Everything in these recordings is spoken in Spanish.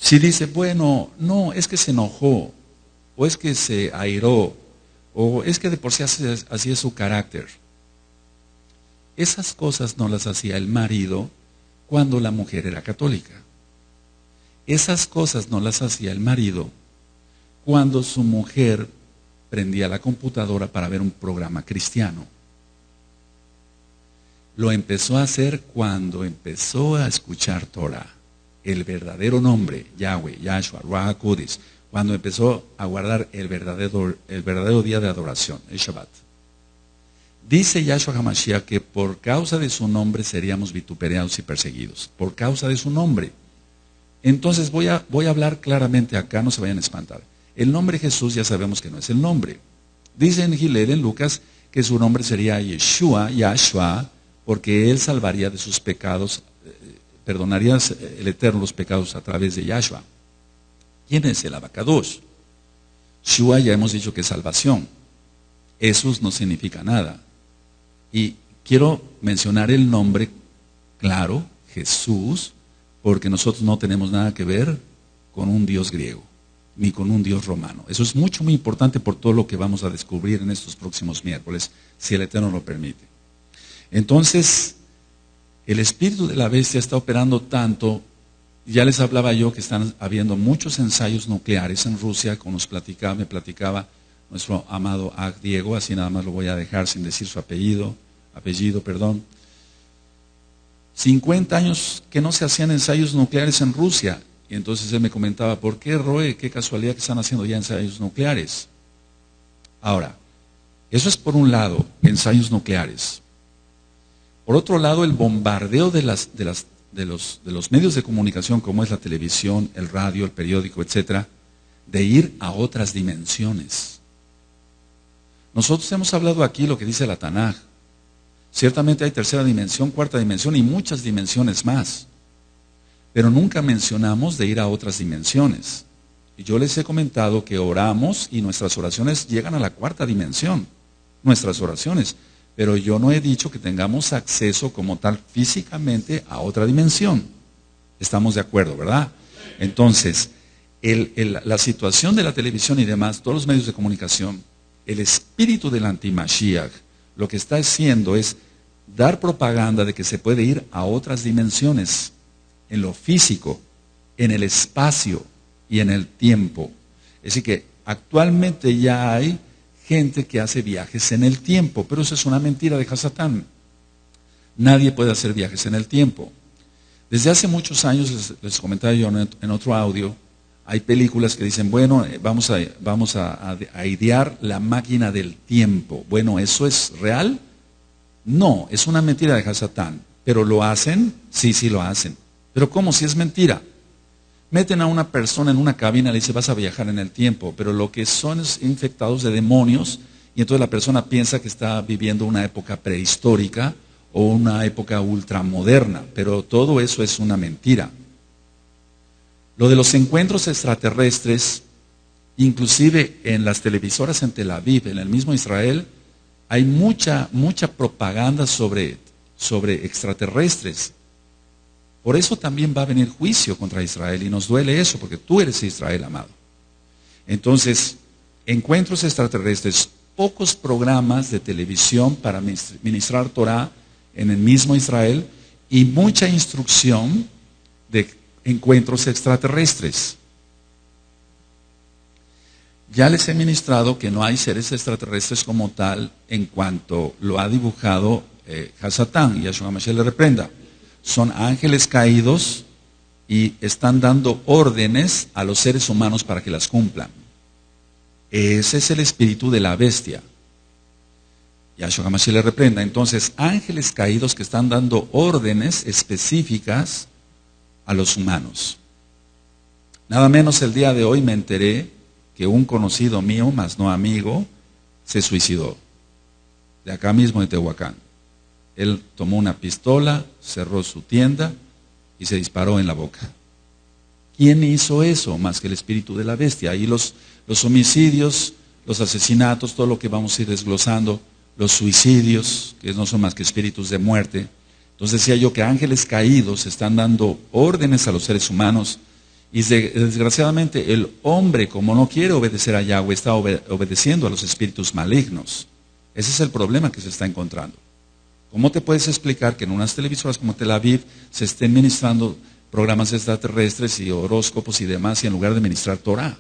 Si dice, bueno, no, es que se enojó, o es que se airó, o es que de por sí así es su carácter. Esas cosas no las hacía el marido cuando la mujer era católica. Esas cosas no las hacía el marido cuando su mujer prendía la computadora para ver un programa cristiano. Lo empezó a hacer cuando empezó a escuchar Torah, el verdadero nombre, Yahweh, Yahshua, Ruach HaKodesh, cuando empezó a guardar el verdadero día de adoración, el Shabbat. Dice Yahshua HaMashiach que por causa de su nombre seríamos vituperados y perseguidos, por causa de su nombre. Entonces voy a hablar claramente acá, no se vayan a espantar. El nombre Jesús ya sabemos que no es el nombre. Dice en Gilel, en Lucas, que su nombre sería Yeshua, Yahshua, porque él salvaría de sus pecados, perdonaría el Eterno los pecados a través de Yahshua. ¿Quién es el Abacadosh? Shua ya hemos dicho que es salvación. Jesús no significa nada. Y quiero mencionar el nombre claro, Jesús, porque nosotros no tenemos nada que ver con un Dios griego, ni con un Dios romano. Eso es muy importante por todo lo que vamos a descubrir en estos próximos miércoles, si el Eterno lo permite. Entonces, el espíritu de la bestia está operando tanto. Ya les hablaba yo que están habiendo muchos ensayos nucleares en Rusia, como me platicaba nuestro amado Ag Diego, así nada más lo voy a dejar sin decir su apellido, 50 años que no se hacían ensayos nucleares en Rusia. Y entonces él me comentaba, ¿por qué, Roe? Qué casualidad que están haciendo ya ensayos nucleares. Ahora, eso es por un lado, ensayos nucleares. Por otro lado, el bombardeo de los medios de comunicación, como es la televisión, el radio, el periódico, etcétera, de ir a otras dimensiones. Nosotros hemos hablado aquí lo que dice la Tanaj. Ciertamente hay tercera dimensión, cuarta dimensión y muchas dimensiones más. Pero nunca mencionamos de ir a otras dimensiones. Y yo les he comentado que oramos y nuestras oraciones llegan a la cuarta dimensión. Nuestras oraciones. Pero yo no he dicho que tengamos acceso como tal físicamente a otra dimensión. Estamos de acuerdo, ¿verdad? Entonces, la situación de la televisión y demás, todos los medios de comunicación, el espíritu del anti-Mashiach, lo que está haciendo es dar propaganda de que se puede ir a otras dimensiones, en lo físico, en el espacio y en el tiempo. Es decir que actualmente ya hay gente que hace viajes en el tiempo, pero eso es una mentira de Hasatán. Nadie puede hacer viajes en el tiempo. Desde hace muchos años, les comentaba yo en otro audio, hay películas que dicen, bueno, vamos a idear la máquina del tiempo. Bueno, ¿eso es real? No, es una mentira de Hasatán. ¿Pero lo hacen? Sí, lo hacen. ¿Pero cómo? Si es mentira. Meten a una persona en una cabina y le dicen, vas a viajar en el tiempo, pero lo que son es infectados de demonios, y entonces la persona piensa que está viviendo una época prehistórica o una época ultramoderna, pero todo eso es una mentira. Lo de los encuentros extraterrestres, inclusive en las televisoras en Tel Aviv, en el mismo Israel, hay mucha propaganda sobre extraterrestres. Por eso también va a venir juicio contra Israel, y nos duele eso, porque tú eres Israel, amado. Entonces, encuentros extraterrestres, pocos programas de televisión para ministrar Torah en el mismo Israel, y mucha instrucción de encuentros extraterrestres. Ya les he ministrado que no hay seres extraterrestres como tal en cuanto lo ha dibujado Hasatán, y Yahshua HaMashiach le reprenda. Son ángeles caídos y están dando órdenes a los seres humanos para que las cumplan. Ese es el espíritu de la bestia. Yahshua HaMashiach le reprenda. Entonces, ángeles caídos que están dando órdenes específicas a los humanos. Nada menos el día de hoy me enteré que un conocido mío, más no amigo, se suicidó. De acá mismo de Tehuacán. Él tomó una pistola, cerró su tienda y se disparó en la boca. ¿Quién hizo eso? Más que el espíritu de la bestia. Ahí los homicidios, los asesinatos, todo lo que vamos a ir desglosando, los suicidios, que no son más que espíritus de muerte. Entonces decía yo que ángeles caídos están dando órdenes a los seres humanos, Y desgraciadamente el hombre, como no quiere obedecer a Yahweh, está obedeciendo a los espíritus malignos. Ese es el problema que se está encontrando. ¿Cómo te puedes explicar que en unas televisoras como Tel Aviv se estén ministrando programas extraterrestres y horóscopos y demás, y en lugar de ministrar Torah?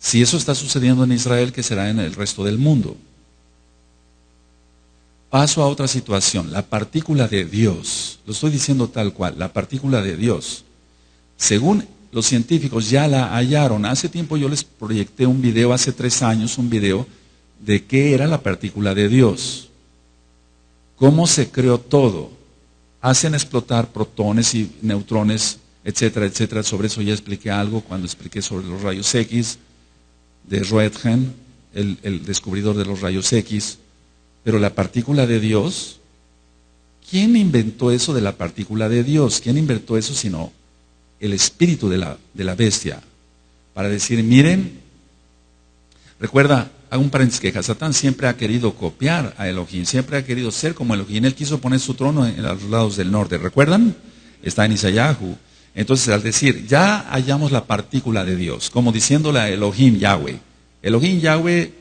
Si eso está sucediendo en Israel, ¿qué será en el resto del mundo? Paso a otra situación, la partícula de Dios. Lo estoy diciendo tal cual, la partícula de Dios. Según los científicos ya la hallaron. Hace tiempo yo les proyecté un video, hace 3 años, un video de qué era la partícula de Dios. Cómo se creó todo. Hacen explotar protones y neutrones, etcétera, etcétera. Sobre eso ya expliqué algo cuando expliqué sobre los rayos X de Roentgen, el descubridor de los rayos X. Pero la partícula de Dios, ¿quién inventó eso de la partícula de Dios? ¿Quién inventó eso sino el espíritu de la bestia? Para decir, miren, recuerda, hago un paréntesis, que Hasatán siempre ha querido copiar a Elohim, siempre ha querido ser como Elohim. Él quiso poner su trono en los lados del norte, ¿recuerdan? Está en Isayahu. Entonces, al decir, ya hallamos la partícula de Dios, como diciéndole a Elohim Yahweh, Elohim Yahweh,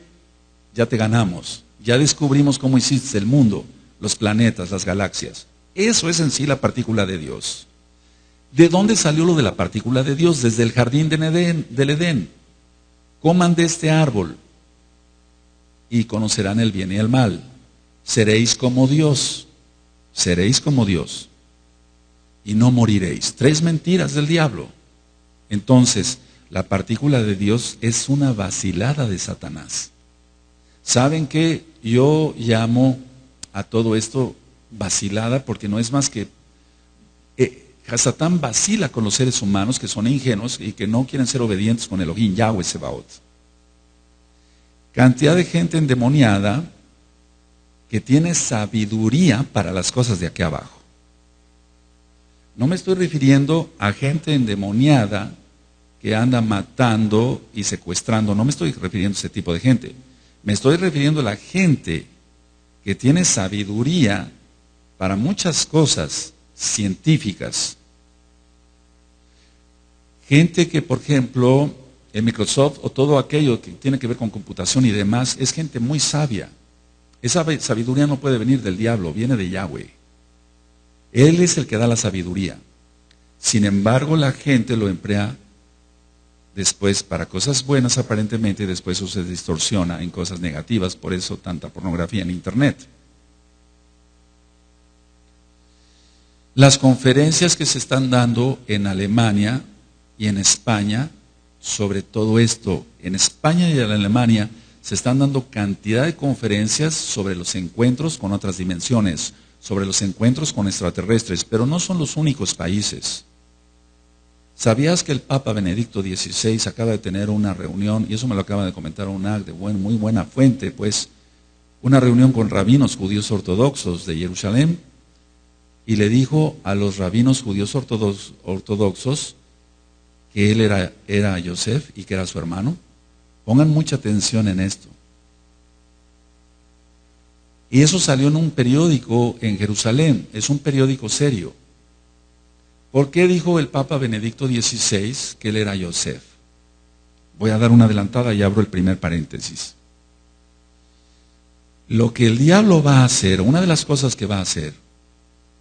ya te ganamos. Ya descubrimos cómo hiciste el mundo, los planetas, las galaxias. Eso es en sí la partícula de Dios. ¿De dónde salió lo de la partícula de Dios? Desde el jardín del Edén. Coman de este árbol y conocerán el bien y el mal. Seréis como Dios. Seréis como Dios. Y no moriréis. 3 mentiras del diablo. Entonces, la partícula de Dios es una vacilada de Satanás. ¿Saben qué? Yo llamo a todo esto vacilada porque no es más que Hasatán vacila con los seres humanos que son ingenuos y que no quieren ser obedientes con Elohim, Yahweh Sebaot. Cantidad de gente endemoniada que tiene sabiduría para las cosas de aquí abajo. No me estoy refiriendo a gente endemoniada que anda matando y secuestrando, no me estoy refiriendo a ese tipo de gente. Me estoy refiriendo a la gente que tiene sabiduría para muchas cosas científicas. Gente que, por ejemplo, en Microsoft o todo aquello que tiene que ver con computación y demás, es gente muy sabia. Esa sabiduría no puede venir del diablo, viene de Yahweh. Él es el que da la sabiduría. Sin embargo, la gente lo emplea después para cosas buenas aparentemente, y después eso se distorsiona en cosas negativas, por eso tanta pornografía en internet. Las conferencias que se están dando en Alemania y en España sobre todo esto, en España y en Alemania se están dando cantidad de conferencias sobre los encuentros con otras dimensiones, sobre los encuentros con extraterrestres, pero no son los únicos países. ¿Sabías que el Papa Benedicto XVI acaba de tener una reunión, y eso me lo acaba de comentar un de muy buena fuente, pues, una reunión con rabinos judíos ortodoxos de Jerusalén, y le dijo a los rabinos judíos ortodoxos que él era Yosef y que era su hermano? Pongan mucha atención en esto. Y eso salió en un periódico en Jerusalén, es un periódico serio. ¿Por qué dijo el Papa Benedicto XVI que él era Yosef? Voy a dar una adelantada y abro el primer paréntesis. Lo que el diablo va a hacer, una de las cosas que va a hacer,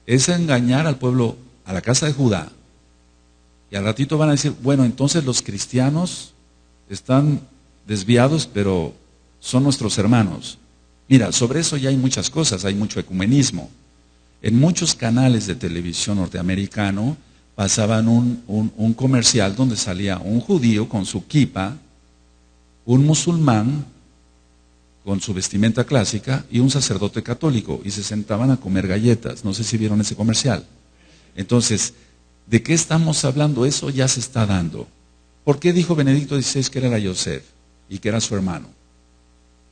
es engañar al pueblo, a la casa de Judá. Y al ratito van a decir, bueno, entonces los cristianos están desviados, pero son nuestros hermanos. Mira, sobre eso ya hay muchas cosas, hay mucho ecumenismo. En muchos canales de televisión norteamericano pasaban un comercial donde salía un judío con su kipa, un musulmán con su vestimenta clásica y un sacerdote católico, y se sentaban a comer galletas. No sé si vieron ese comercial. Entonces, ¿de qué estamos hablando? Eso ya se está dando. ¿Por qué dijo Benedicto XVI que era Yosef y que era su hermano?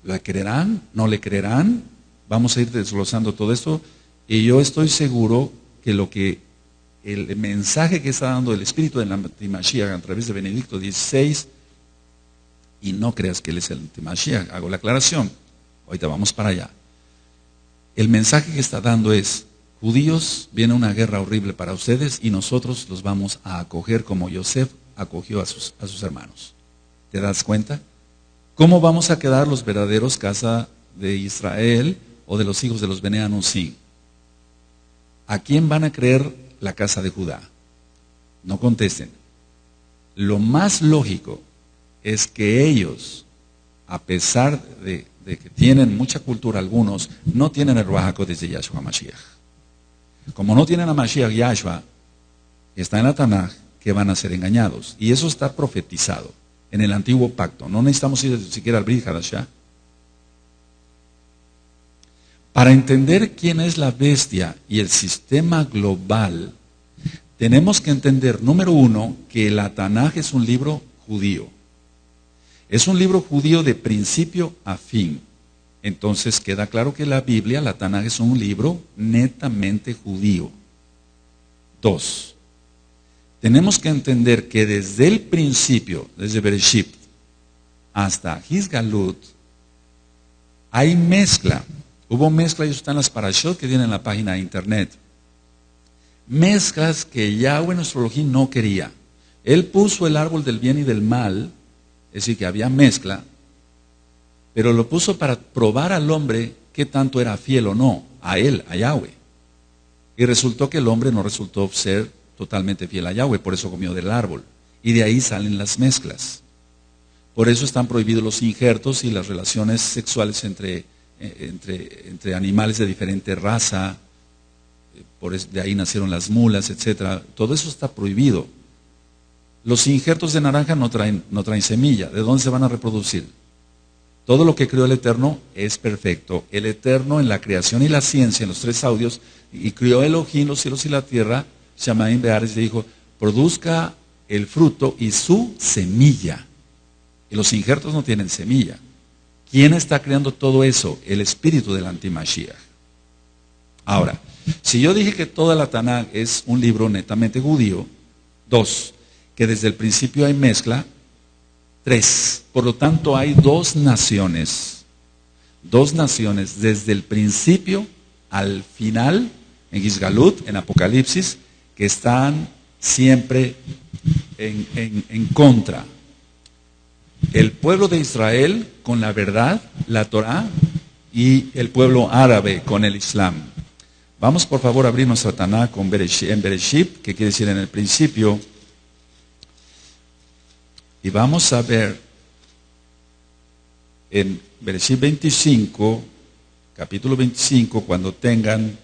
¿Le creerán? ¿No le creerán? Vamos a ir desglosando todo esto. Y yo estoy seguro que el mensaje que está dando el Espíritu del Antimashiach a través de Benedicto XVI, y no creas que él es el Antimashiach, hago la aclaración, ahorita vamos para allá. El mensaje que está dando es, Judíos, viene una guerra horrible para ustedes y nosotros los vamos a acoger como Yosef acogió a sus hermanos. ¿Te das cuenta? ¿Cómo vamos a quedar los verdaderos casa de Israel o de los hijos de los Bene Anusim? ¿A quién van a creer la casa de Judá? No contesten. Lo más lógico es que ellos, a pesar de que tienen mucha cultura algunos, no tienen el Ruach HaKodesh de Yahshua Mashiach. Como no tienen a Mashiach Yahshua, está en la Tanaj que van a ser engañados. Y eso está profetizado en el antiguo pacto. No necesitamos ir siquiera al Brit Hadashah. Para entender quién es la bestia y el sistema global, tenemos que entender, número uno, que la Tanaj es un libro judío. Es un libro judío de principio a fin. Entonces queda claro que la Biblia, la Tanaj, es un libro netamente judío. 2. Tenemos que entender que desde el principio, desde Bereshit hasta Hisgalut, hay mezcla. Hubo mezcla, y eso está en las parashot que tienen en la página de internet. Mezclas que Yahweh nuestro Elohim no quería. Él puso el árbol del bien y del mal, es decir, que había mezcla, pero lo puso para probar al hombre qué tanto era fiel o no, a él, a Yahweh. Y resultó que el hombre no resultó ser totalmente fiel a Yahweh, por eso comió del árbol. Y de ahí salen las mezclas. Por eso están prohibidos los injertos y las relaciones sexuales entre animales de diferente raza. De ahí nacieron las mulas, etc. Todo eso está prohibido. Los injertos de naranja no traen semilla. ¿De dónde se van a reproducir? Todo lo que creó el Eterno es perfecto. El Eterno en la creación y la ciencia, en los 3 audios, y crió Elohim los cielos y la tierra, Shamaim Be'aretz, le dijo, produzca el fruto y su semilla. Y los injertos no tienen semilla. ¿Quién está creando todo eso? El espíritu del antimashiach. Ahora, si yo dije que toda la Tanaj es un libro netamente judío, 2, que desde el principio hay mezcla, 3, por lo tanto hay 2 naciones desde el principio al final, en Gisgalut, en Apocalipsis, que están siempre en contra. El pueblo de Israel con la verdad, la Torah, y el pueblo árabe con el Islam. Vamos por favor a abrir nuestra Tanaj en Bereshit, que quiere decir en el principio. Y vamos a ver en Bereshit 25, capítulo 25, cuando tengan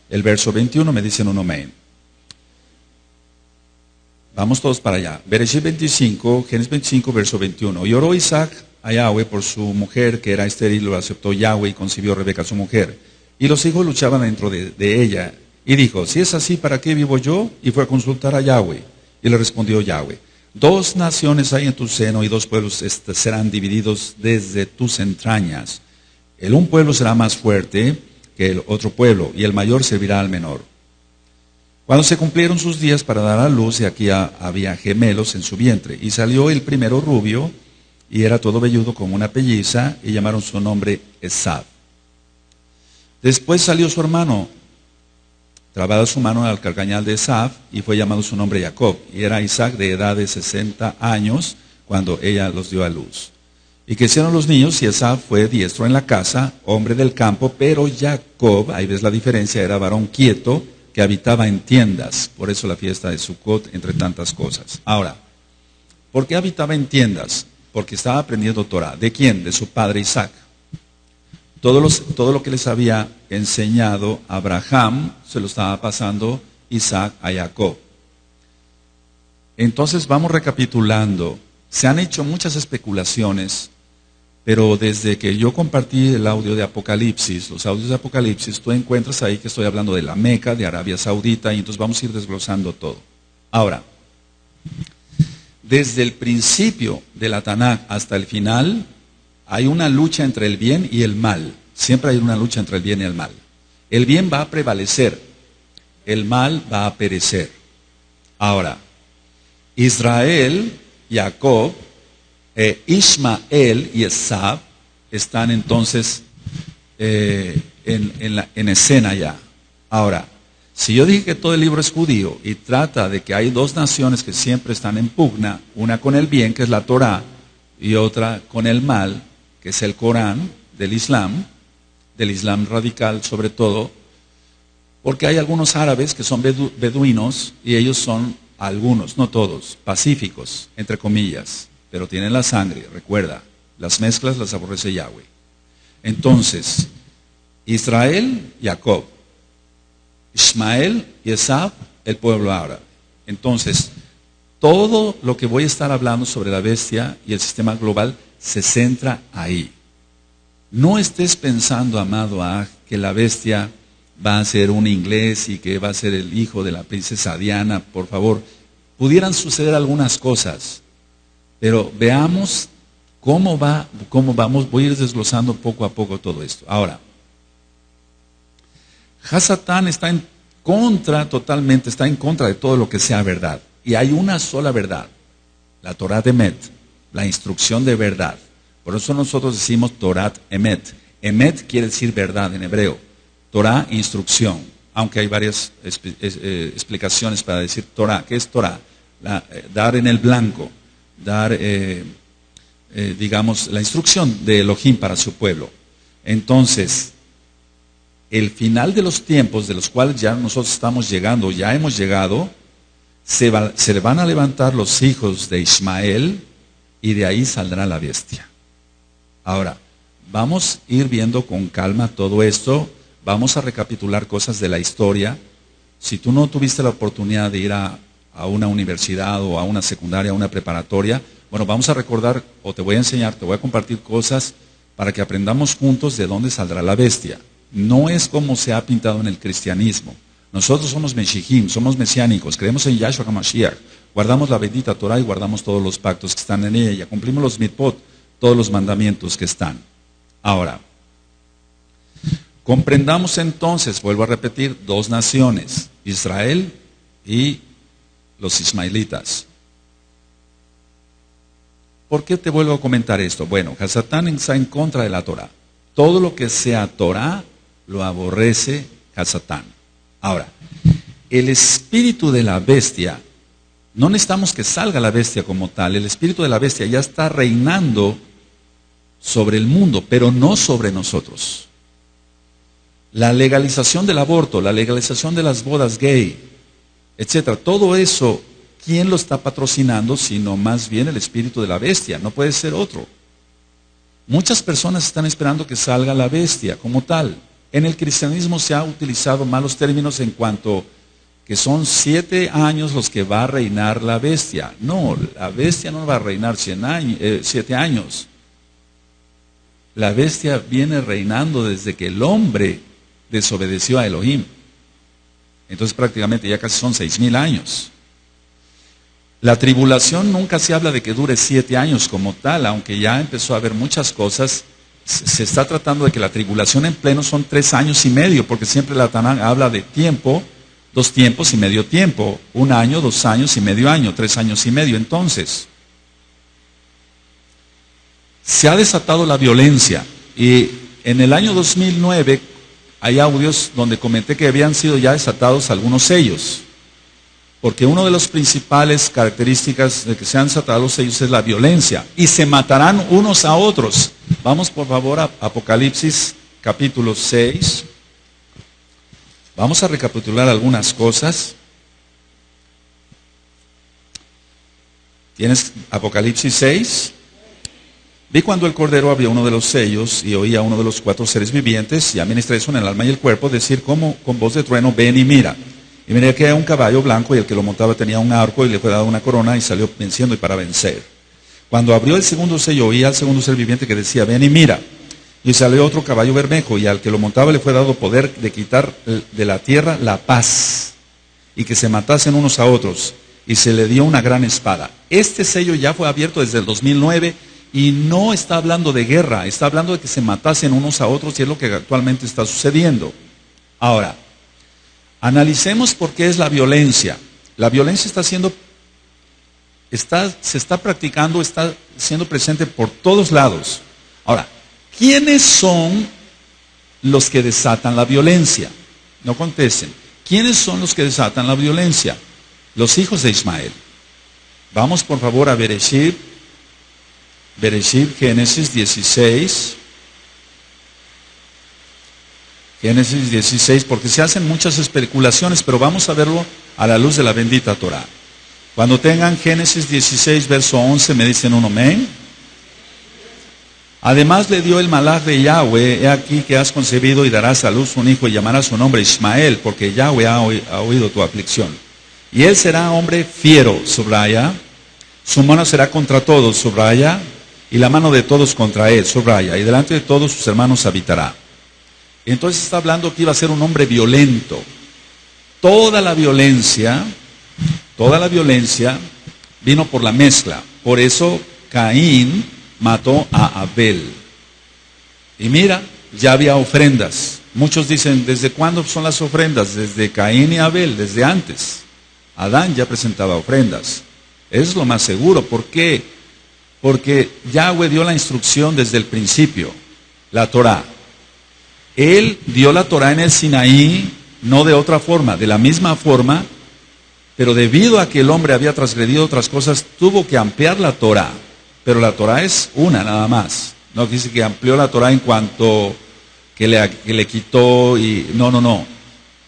el verso 21, me dicen un amén. Vamos todos para allá. Bereshit 25, Génesis 25, verso 21. Y oró Isaac a Yahweh por su mujer, que era estéril, lo aceptó Yahweh y concibió Rebeca su mujer. Y los hijos luchaban dentro de ella. Y dijo, si es así, ¿para qué vivo yo? Y fue a consultar a Yahweh. Y le respondió Yahweh, 2 naciones hay en tu seno y 2 pueblos serán divididos desde tus entrañas. El un pueblo será más fuerte que el otro pueblo, y el mayor servirá al menor. Cuando se cumplieron sus días para dar a luz, y aquí había gemelos en su vientre, y salió el primero rubio, y era todo velludo como una pelliza, y llamaron su nombre Esav. Después salió su hermano, trabada su mano al carcañal de Esav, y fue llamado su nombre Jacob, y era Isaac de edad de 60 años, cuando ella los dio a luz. Y crecieron los niños, y Esav fue diestro en la casa, hombre del campo, pero Jacob, ahí ves la diferencia, era varón quieto, que habitaba en tiendas, por eso la fiesta de Sukkot, entre tantas cosas. Ahora, ¿por qué habitaba en tiendas? Porque estaba aprendiendo Torah. ¿De quién? De su padre Isaac. Todo lo que les había enseñado Abraham, se lo estaba pasando Isaac a Jacob. Entonces vamos recapitulando. Se han hecho muchas especulaciones, pero desde que yo compartí el audio de Apocalipsis, los audios de Apocalipsis, tú encuentras ahí que estoy hablando de la Meca, de Arabia Saudita, y entonces vamos a ir desglosando todo. Ahora, desde el principio de la Tanaj hasta el final, hay una lucha entre el bien y el mal. Siempre hay una lucha entre el bien y el mal. El bien va a prevalecer, el mal va a perecer. Ahora, Israel, Jacob, Ismael y Esav están entonces en escena ya. Ahora, si yo dije que todo el libro es judío y trata de que hay dos naciones que siempre están en pugna, una con el bien, que es la Torá, y otra con el mal, que es el Corán del Islam radical sobre todo, porque hay algunos árabes que son beduinos y ellos son algunos, no todos, pacíficos, entre comillas, pero tienen la sangre, recuerda, las mezclas las aborrece Yahweh. Entonces, Israel, Jacob, Ismael y Esab, el pueblo árabe. Entonces, todo lo que voy a estar hablando sobre la bestia y el sistema global se centra ahí. No estés pensando, amado, que la bestia va a ser un inglés y que va a ser el hijo de la princesa Diana, por favor. Pudieran suceder algunas cosas, pero veamos cómo vamos. Voy a ir desglosando poco a poco todo esto. Ahora, Hasatán está en contra de todo lo que sea verdad. Y hay una sola verdad, la Torah de Emet, la instrucción de verdad. Por eso nosotros decimos Torat Emet. Emet quiere decir verdad en hebreo. Torah, instrucción. Aunque hay varias explicaciones para decir Torah. ¿Qué es Torah? Dar en el blanco. Dar, digamos, la instrucción de Elohim para su pueblo. Entonces, el final de los tiempos de los cuales ya nosotros estamos llegando, ya hemos llegado, se van a levantar los hijos de Ismael y de ahí saldrá la bestia. Ahora, vamos a ir viendo con calma todo esto, vamos a recapitular cosas de la historia. Si tú no tuviste la oportunidad de ir a una universidad o a una secundaria, a una preparatoria, bueno, vamos a recordar, o te voy a enseñar, te voy a compartir cosas para que aprendamos juntos de dónde saldrá la bestia. No es como se ha pintado en el cristianismo. Nosotros somos Meshijim, somos mesiánicos, creemos en Yahshua HaMashiach, guardamos la bendita Torah y guardamos todos los pactos que están en ella, cumplimos los mitzvot, todos los mandamientos que están. Ahora, comprendamos entonces, vuelvo a repetir, dos naciones, Israel y los ismaelitas. ¿Por qué te vuelvo a comentar esto? Bueno, Hasatán está en contra de la Torah. Todo lo que sea Torah lo aborrece Hasatán. Ahora, el espíritu de la bestia, no necesitamos que salga la bestia como tal, el espíritu de la bestia ya está reinando sobre el mundo, pero no sobre nosotros. La legalización del aborto, la legalización de las bodas gay, etcétera, todo eso, ¿quién lo está patrocinando? Sino más bien el espíritu de la bestia, no puede ser otro. Muchas personas están esperando que salga la bestia como tal. En el cristianismo se ha utilizado malos términos en cuanto que son 7 años los que va a reinar la bestia. No, la bestia no va a reinar 7 años. La bestia viene reinando desde que el hombre desobedeció a Elohim. Entonces prácticamente ya casi son 6,000 años. La tribulación nunca se habla de que dure 7 años como tal, aunque ya empezó a haber muchas cosas. Se está tratando de que la tribulación en pleno son 3 años y medio, porque siempre la Tanán habla de tiempo, 2 tiempos y medio tiempo, 1 año, 2 años y medio año, 3 años y medio. Entonces, se ha desatado la violencia y en el año 2009 hay audios donde comenté que habían sido ya desatados algunos sellos. Porque una de las principales características de que sean desatados los sellos es la violencia. Y se matarán unos a otros. Vamos por favor a Apocalipsis capítulo 6. Vamos a recapitular algunas cosas. ¿Tienes Apocalipsis 6? Vi cuando el Cordero abrió uno de los sellos y oí a uno de los 4 seres vivientes, y ministré eso en el alma y el cuerpo, decir como con voz de trueno, ven y mira. Y miré que era un caballo blanco y el que lo montaba tenía un arco y le fue dado una corona y salió venciendo y para vencer. Cuando abrió el segundo sello, oí al segundo ser viviente que decía, ven y mira. Y salió otro caballo bermejo y al que lo montaba le fue dado poder de quitar de la tierra la paz y que se matasen unos a otros. Y se le dio una gran espada. Este sello ya fue abierto desde el 2009 y no está hablando de guerra, está hablando de que se matasen unos a otros y es lo que actualmente está sucediendo. Ahora, analicemos por qué es la violencia. La violencia se está practicando, está siendo presente por todos lados. Ahora, ¿quiénes son los que desatan la violencia? No contesten. ¿Quiénes son los que desatan la violencia? Los hijos de Ismael. Vamos por favor a Bereshit, Génesis 16. Génesis 16, porque se hacen muchas especulaciones, pero vamos a verlo a la luz de la bendita Torah. Cuando tengan Génesis 16, verso 11, me dicen un amén. Además le dio el malaj de Yahweh: he aquí que has concebido y darás a luz un hijo y llamarás su nombre Ismael, porque Yahweh ha oído tu aflicción. Y él será hombre fiero, subraya. Su mano será contra todos, subraya. Y la mano de todos contra él, subraya. Y delante de todos sus hermanos habitará. Entonces está hablando que iba a ser un hombre violento. Toda la violencia vino por la mezcla. Por eso Caín mató a Abel. Y mira, ya había ofrendas. Muchos dicen, ¿desde cuándo son las ofrendas? Desde Caín y Abel, desde antes. Adán ya presentaba ofrendas. Eso es lo más seguro. ¿Por qué? Porque Yahweh dio la instrucción desde el principio, la Torah. Él dio la Torah en el Sinaí, no de otra forma, de la misma forma, pero debido a que el hombre había transgredido otras cosas, tuvo que ampliar la Torah. Pero la Torah es una nada más. No dice que amplió la Torah en cuanto que le quitó y... No.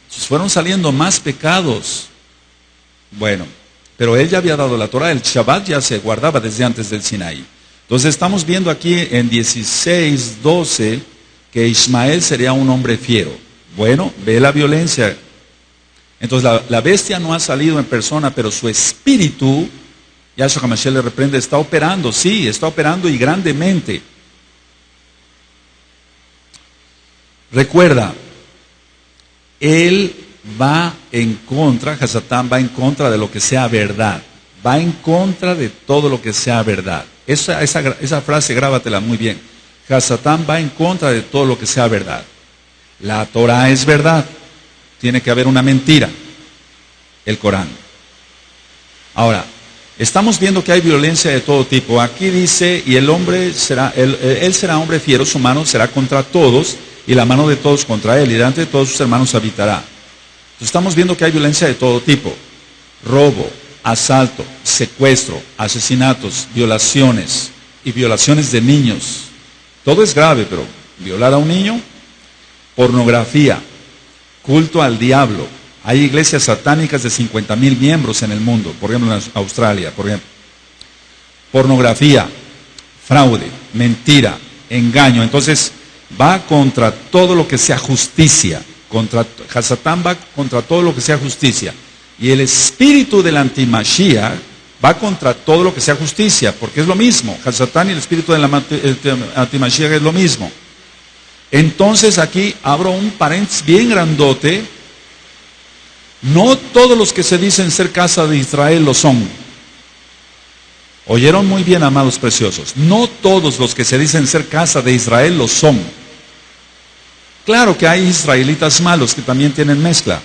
Fueron saliendo más pecados. Bueno, pero él ya había dado la Torah, el Shabbat ya se guardaba desde antes del Sinaí. Entonces estamos viendo aquí en 16:12 que Ismael sería un hombre fiero. Bueno, ve la violencia. Entonces la bestia no ha salido en persona, pero su espíritu, Yahshua HaMashiach le reprende, está operando, sí, está operando y grandemente. Recuerda, él va en contra, Hasatán va en contra de lo que sea verdad. Va en contra de todo lo que sea verdad. Esa frase grábatela muy bien. Hasatán va en contra de todo lo que sea verdad. La Torah es verdad. Tiene que haber una mentira. El Corán. Ahora, estamos viendo que hay violencia de todo tipo. Aquí dice, y el hombre será, él será hombre fiero, su mano será contra todos, y la mano de todos contra él, y delante de todos sus hermanos habitará. Entonces, estamos viendo que hay violencia de todo tipo. Robo, asalto, secuestro, asesinatos, violaciones, y violaciones de niños. Todo es grave, pero violar a un niño, pornografía, culto al diablo. Hay iglesias satánicas de 50,000 miembros en el mundo, por ejemplo en Australia, por ejemplo. Pornografía, fraude, mentira, engaño. Entonces va contra todo lo que sea justicia. Hasatán va contra todo lo que sea justicia. Y el espíritu del antimashiach va contra todo lo que sea justicia, porque es lo mismo. Hasatán y el espíritu del antimashiach es lo mismo. Entonces aquí abro un paréntesis bien grandote. No todos los que se dicen ser casa de Israel lo son. Oyeron muy bien, amados preciosos. No todos los que se dicen ser casa de Israel lo son. Claro que hay israelitas malos que también tienen mezcla.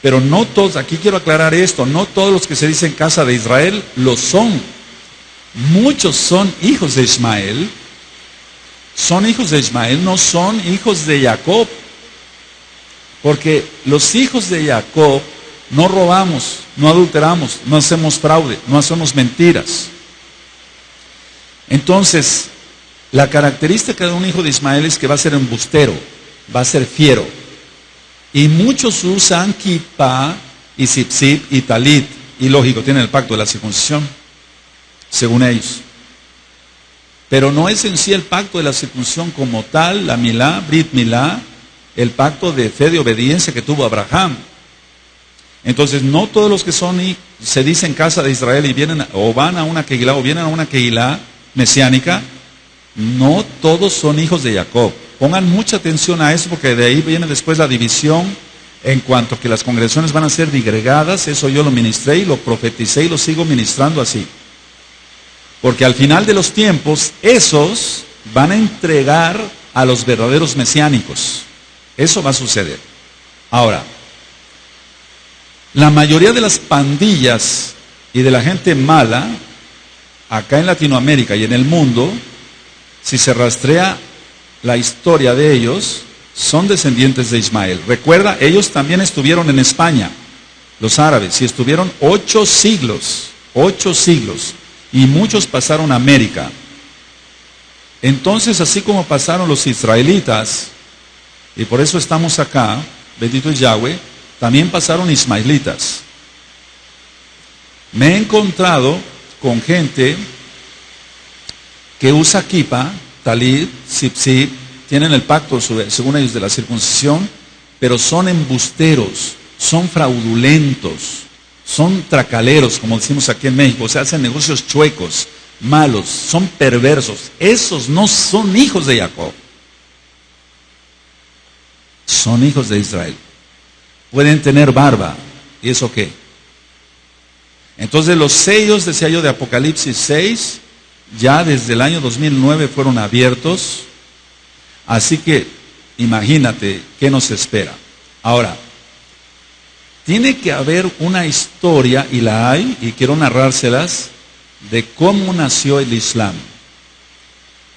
Pero no todos, aquí quiero aclarar esto, no todos los que se dicen casa de Israel lo son. Muchos son hijos de Ismael. Son hijos de Ismael, no son hijos de Jacob. Porque los hijos de Jacob no robamos, no adulteramos, no hacemos fraude, no hacemos mentiras. Entonces, la característica de un hijo de Ismael es que va a ser embustero, va a ser fiero. Y muchos usan kippah y zipzip y talit. Y lógico, tienen el pacto de la circuncisión, según ellos. Pero no es en sí el pacto de la circuncisión como tal, la milá, brit milá, el pacto de fe de obediencia que tuvo Abraham. Entonces, no todos los que son y se dicen casa de Israel y vienen o van a una kehilá o vienen a una kehilá mesiánica, no todos son hijos de Jacob. Pongan mucha atención a eso, porque de ahí viene después la división en cuanto a que las congregaciones van a ser digregadas. Eso yo lo ministré y lo profeticé y lo sigo ministrando así. Porque al final de los tiempos, esos van a entregar a los verdaderos mesiánicos. Eso va a suceder. Ahora, la mayoría de las pandillas y de la gente mala, acá en Latinoamérica y en el mundo, si se rastrea la historia de ellos, son descendientes de Ismael. Recuerda, ellos también estuvieron en España, los árabes, y estuvieron 8 siglos, y muchos pasaron a América. Entonces, así como pasaron los israelitas, y por eso estamos acá, bendito es Yahweh, también pasaron ismaelitas. Me he encontrado con gente que usa kippah, talit, tzipzip, tienen el pacto, según ellos, de la circuncisión, pero son embusteros, son fraudulentos, son tracaleros, como decimos aquí en México, o sea, hacen negocios chuecos, malos, son perversos. Esos no son hijos de Jacob, son hijos de Israel. Pueden tener barba, ¿y eso qué? Entonces los sellos, decía yo, de Apocalipsis 6, ya desde el año 2009 fueron abiertos, así que imagínate qué nos espera. Ahora, tiene que haber una historia, y la hay, y quiero narrárselas, de cómo nació el Islam.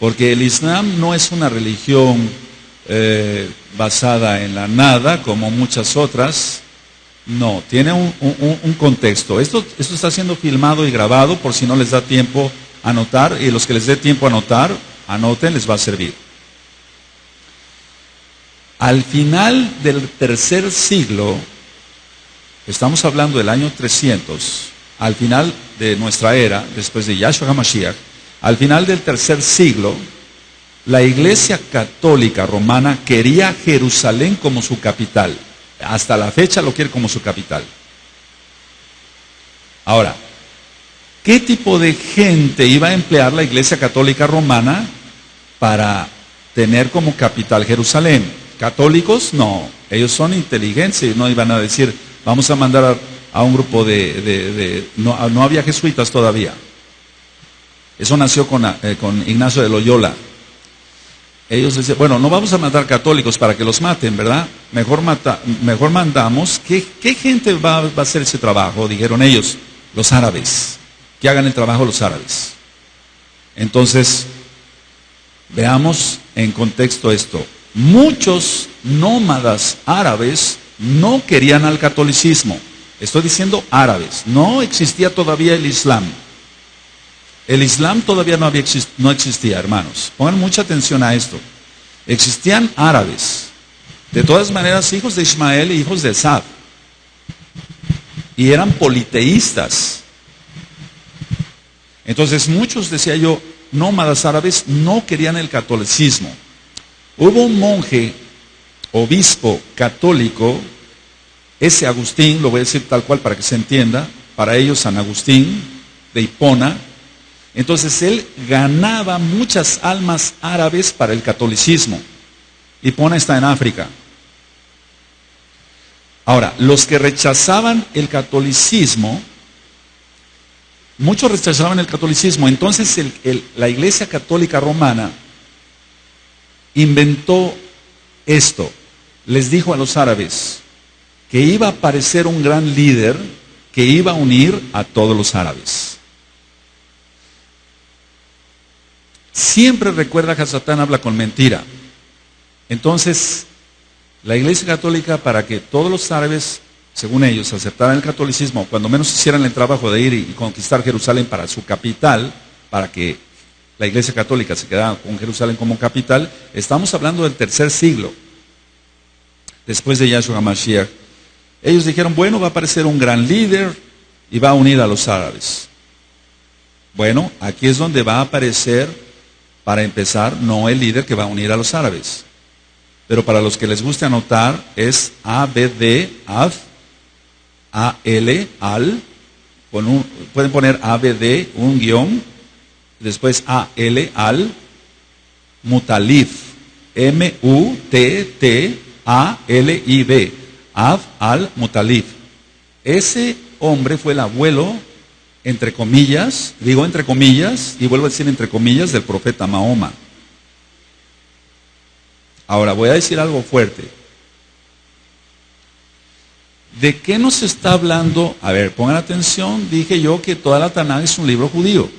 Porque el Islam no es una religión basada en la nada, como muchas otras. No, tiene un contexto. Esto está siendo filmado y grabado, por si no les da tiempo a anotar, y los que les dé tiempo a anotar, anoten, les va a servir. Al final del 3er siglo, estamos hablando del año 300, al final de nuestra era, después de Yahshua HaMashiach, al final del 3er siglo, la Iglesia Católica Romana quería Jerusalén como su capital. Hasta la fecha lo quiere como su capital. Ahora, ¿qué tipo de gente iba a emplear la Iglesia Católica Romana para tener como capital Jerusalén? ¿Católicos? No, ellos son inteligentes y no iban a decir, vamos a mandar a un grupo no había jesuitas todavía. Eso nació con Ignacio de Loyola. Ellos decían, bueno, no vamos a mandar católicos para que los maten, ¿verdad? Mejor mandamos, ¿qué gente va a hacer ese trabajo? Dijeron ellos, los árabes, que hagan el trabajo los árabes. Entonces, veamos en contexto esto. Muchos nómadas árabes no querían al catolicismo. Estoy diciendo árabes, no existía todavía el Islam. El Islam todavía no existía, hermanos. Pongan mucha atención a esto. Existían árabes, de todas maneras hijos de Ismael y hijos de Esaf. Y eran politeístas. Entonces muchos, decía yo, nómadas árabes no querían el catolicismo. Hubo un monje, obispo católico, ese Agustín, lo voy a decir tal cual para que se entienda, para ellos San Agustín de Hipona. Entonces él ganaba muchas almas árabes para el catolicismo. Hipona está en África. Ahora, los que rechazaban el catolicismo, muchos rechazaban el catolicismo, entonces la Iglesia Católica Romana inventó esto. Les dijo a los árabes que iba a aparecer un gran líder que iba a unir a todos los árabes. Siempre recuerda que Satán habla con mentira. Entonces, la Iglesia Católica, para que todos los árabes, según ellos, aceptaran el catolicismo, cuando menos hicieran el trabajo de ir y conquistar Jerusalén para su capital, para que la Iglesia Católica se quedara con Jerusalén como capital, estamos hablando del 3er siglo, después de Yahshua HaMashiach. Ellos dijeron, bueno, va a aparecer un gran líder y va a unir a los árabes. Bueno, aquí es donde va a aparecer, para empezar, no el líder que va a unir a los árabes. Pero para los que les guste anotar, es ABD, Ad, AL, Al, pueden poner ABD, un guión, después AL, Al, Mutalib, M-U-T-T-A-L-I-B, Ad, Al, Mutalib. Ese hombre fue el abuelo, entre comillas, digo entre comillas, y vuelvo a decir entre comillas, del profeta Mahoma. Ahora voy a decir algo fuerte. ¿De qué nos está hablando? A ver, pongan atención, dije yo que toda la Tanaj es un libro judío.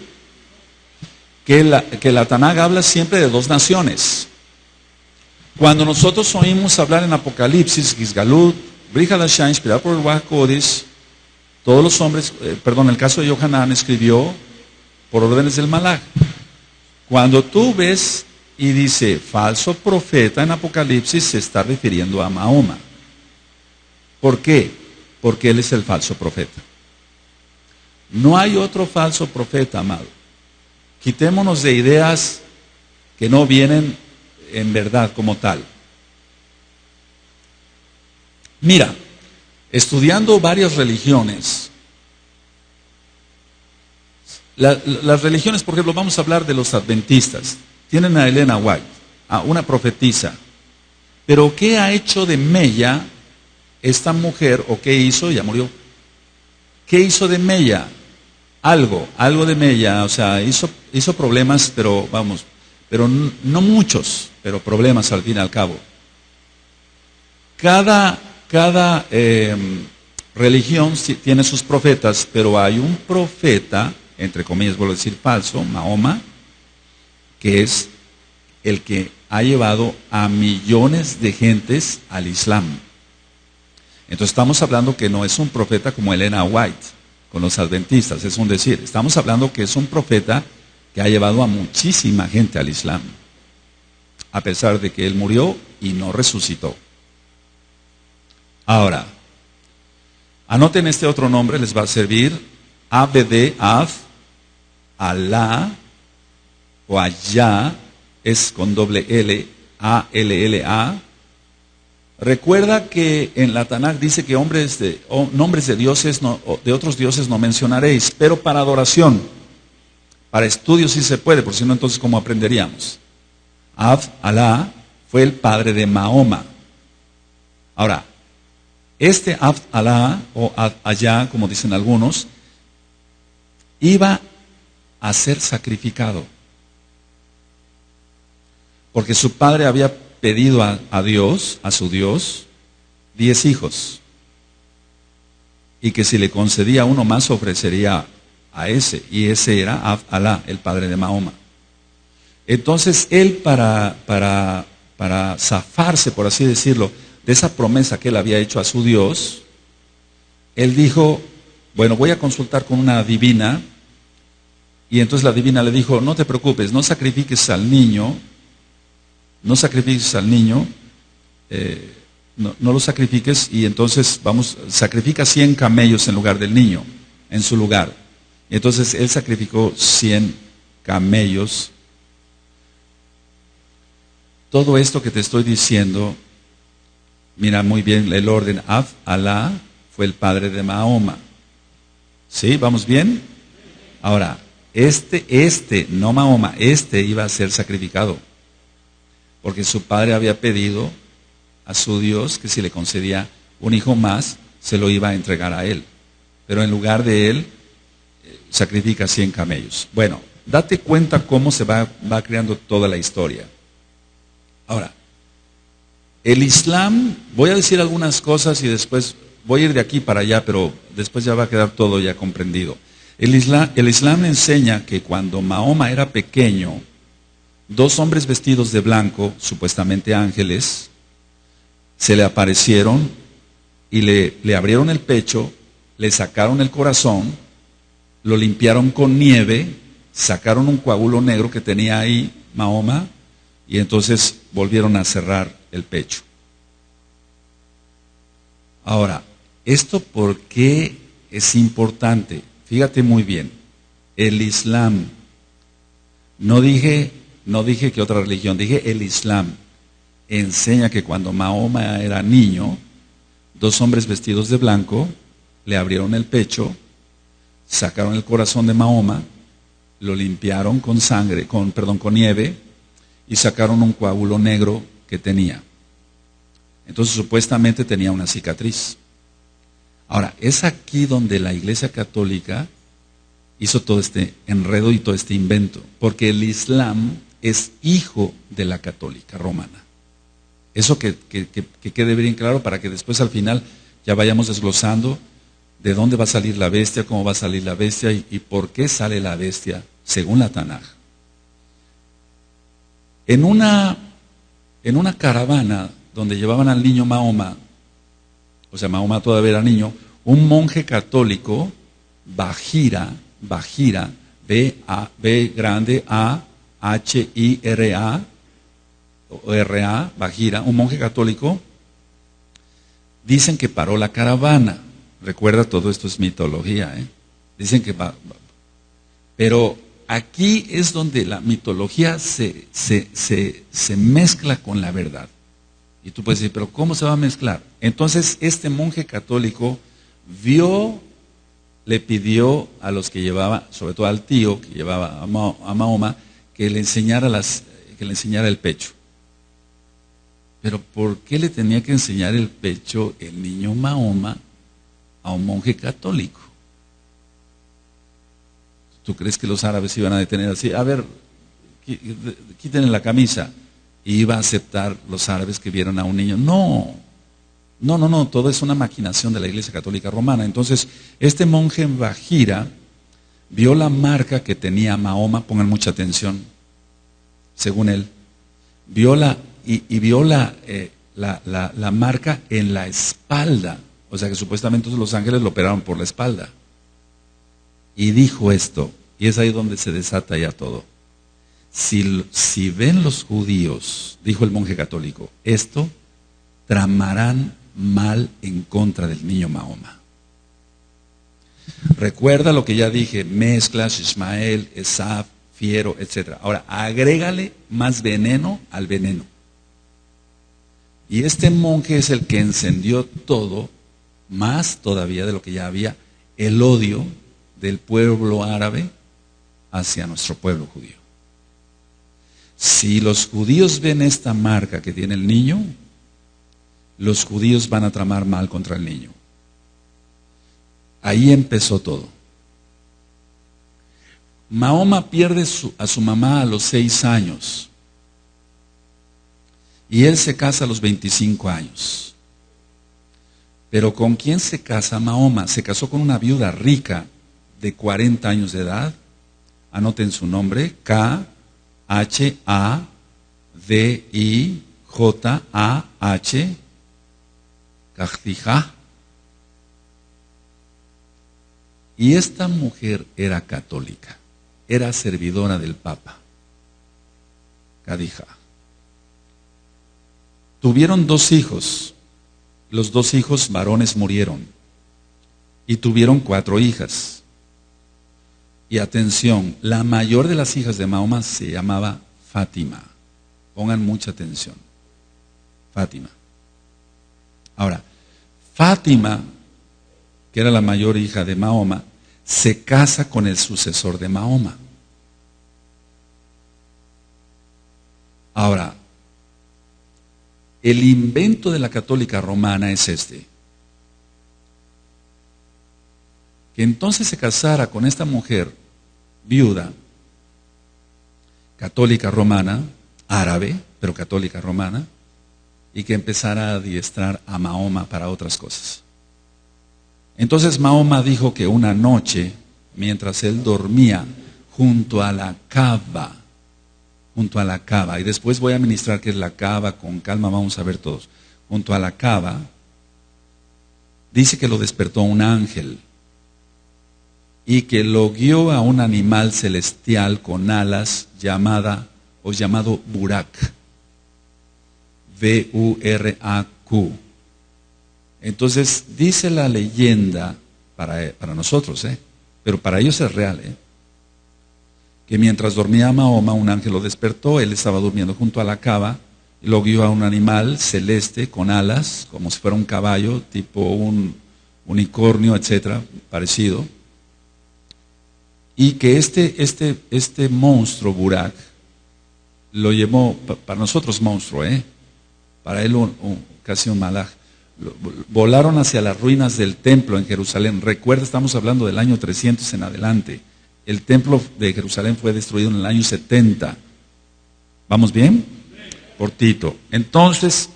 Que la Tanaj habla siempre de 2 naciones. Cuando nosotros oímos hablar en Apocalipsis, Gizgalut, Brihadashah, inspirado por el Ruach HaKodesh, todos los hombres, el caso de Yohanan escribió por órdenes del Malach. Cuando tú ves y dice falso profeta en Apocalipsis, se está refiriendo a Mahoma. ¿Por qué? Porque él es el falso profeta. No hay otro falso profeta, amado. Quitémonos de ideas que no vienen en verdad como tal. Mira, estudiando varias religiones, las religiones, por ejemplo, vamos a hablar de los adventistas. Tienen a Elena White, a una profetisa. Pero ¿qué ha hecho de mella esta mujer? ¿O qué hizo? Ya murió. ¿Qué hizo de mella? Algo de mella. O sea, hizo problemas, pero no muchos, pero problemas al fin y al cabo. Cada religión tiene sus profetas, pero hay un profeta, entre comillas, vuelvo a decir falso, Mahoma, que es el que ha llevado a millones de gentes al Islam. Entonces estamos hablando que no es un profeta como Elena White, con los adventistas, es un decir. Estamos hablando que es un profeta que ha llevado a muchísima gente al Islam, a pesar de que él murió y no resucitó. Ahora, anoten este otro nombre, les va a servir. ABD, Ad, Alá, o Allá, es con doble L, A-L-L-A. Recuerda que en la Tanaj dice que nombres de dioses, de otros dioses no mencionaréis, pero para adoración, para estudio sí se puede, por si no, entonces ¿cómo aprenderíamos? Ad, Alá, fue el padre de Mahoma. Ahora, este Abd Alá, o Allá, como dicen algunos, iba a ser sacrificado. Porque su padre había pedido a Dios, a su Dios, 10 hijos. Y que si le concedía uno más, ofrecería a ese. Y ese era Abd Alá, el padre de Mahoma. Entonces él, para zafarse, por así decirlo, de esa promesa que él había hecho a su Dios, él dijo, bueno, voy a consultar con una divina. Y entonces la divina le dijo, no te preocupes, no sacrifiques al niño, no lo sacrifiques, y entonces sacrifica 100 camellos en lugar del niño, en su lugar. Y entonces él sacrificó 100 camellos. Todo esto que te estoy diciendo, mira muy bien el orden. Abd Alá fue el padre de Mahoma. ¿Sí? ¿Vamos bien? Ahora, no Mahoma, iba a ser sacrificado. Porque su padre había pedido a su Dios que si le concedía un hijo más, se lo iba a entregar a él. Pero en lugar de él, sacrifica 100 camellos. Bueno, date cuenta cómo se va creando toda la historia. Ahora, el Islam, voy a decir algunas cosas y después voy a ir de aquí para allá, pero después ya va a quedar todo ya comprendido. El Islam enseña que cuando Mahoma era pequeño, 2 hombres vestidos de blanco, supuestamente ángeles, se le aparecieron y le abrieron el pecho, le sacaron el corazón, lo limpiaron con nieve, sacaron un coágulo negro que tenía ahí Mahoma, y entonces volvieron a cerrar el pecho. Ahora, ¿esto por qué es importante? Fíjate muy bien, el Islam, no dije que otra religión, dije el Islam, enseña que cuando Mahoma era niño, 2 hombres vestidos de blanco le abrieron el pecho, sacaron el corazón de Mahoma, lo limpiaron con nieve, y sacaron un coágulo negro que tenía. Entonces supuestamente tenía una cicatriz. Ahora, es aquí donde la Iglesia Católica hizo todo este enredo y todo este invento, porque el Islam es hijo de la Católica Romana. Eso que quede bien claro para que después al final ya vayamos desglosando de dónde va a salir la bestia, cómo va a salir la bestia y por qué sale la bestia según la Tanaj. En una en una caravana donde llevaban al niño Mahoma, o sea, Mahoma todavía era niño, un monje católico, Bahira, B grande A, H-I-R-A, o R-A, Bahira, un monje católico, dicen que paró la caravana. Recuerda, todo esto es mitología, ¿eh? Dicen que pero aquí es donde la mitología se mezcla con la verdad. Y tú puedes decir, pero ¿cómo se va a mezclar? Entonces este monje católico le pidió a los que llevaba, sobre todo al tío que llevaba a Mahoma, que le enseñara el pecho. Pero ¿por qué le tenía que enseñar el pecho el niño Mahoma a un monje católico? ¿Tú crees que los árabes iban a detener así? A ver, quítenle la camisa. ¿Y iba a aceptar los árabes que vieron a un niño? No, todo es una maquinación de la Iglesia Católica Romana. Entonces, este monje en Bahira vio la marca que tenía Mahoma, pongan mucha atención, según él, vio la marca en la espalda, o sea que supuestamente los ángeles lo operaron por la espalda. Y dijo esto, y es ahí donde se desata ya todo. Si ven los judíos, dijo el monje católico, esto, tramarán mal en contra del niño Mahoma. Recuerda lo que ya dije, mezclas, Ismael, Esaf, fiero, etc. Ahora, agrégale más veneno al veneno. Y este monje es el que encendió todo, más todavía de lo que ya había, el odio del pueblo árabe hacia nuestro pueblo judío. Si los judíos ven esta marca que tiene el niño, los judíos van a tramar mal contra el niño. Ahí empezó todo. Mahoma pierde a su mamá a los 6 años. Y él se casa a los 25 años. Pero ¿con quién se casa Mahoma? Se casó con una viuda rica de 40 años de edad. Anoten su nombre, K-H-A-D-I-J-A-H, Kadija. Y esta mujer era católica, era servidora del Papa, Kadija. Tuvieron 2 hijos, los 2 hijos varones murieron, y tuvieron 4 hijas. Y atención, la mayor de las hijas de Mahoma se llamaba Fátima. Pongan mucha atención. Fátima. Ahora, Fátima, que era la mayor hija de Mahoma, se casa con el sucesor de Mahoma. Ahora, el invento de la católica romana es este. Que entonces se casara con esta mujer viuda, católica romana, árabe, pero católica romana, y que empezara a adiestrar a Mahoma para otras cosas. Entonces Mahoma dijo que una noche, mientras él dormía junto a la Kaaba, y después voy a ministrar qué es la Kaaba, con calma vamos a ver todos, junto a la Kaaba, dice que lo despertó un ángel, y que lo guió a un animal celestial con alas llamado Burak, B-U-R-A-Q. Entonces dice la leyenda, para nosotros, pero para ellos es real, que mientras dormía Mahoma, un ángel lo despertó, él estaba durmiendo junto a la Kaaba, lo guió a un animal celeste con alas, como si fuera un caballo, tipo un unicornio, etcétera, parecido. Y que este monstruo, Burak, lo llevó, para nosotros monstruo, para él casi un malaj. Volaron hacia las ruinas del templo en Jerusalén. Recuerda, estamos hablando del año 300 en adelante. El templo de Jerusalén fue destruido en el año 70. ¿Vamos bien? Cortito. Entonces,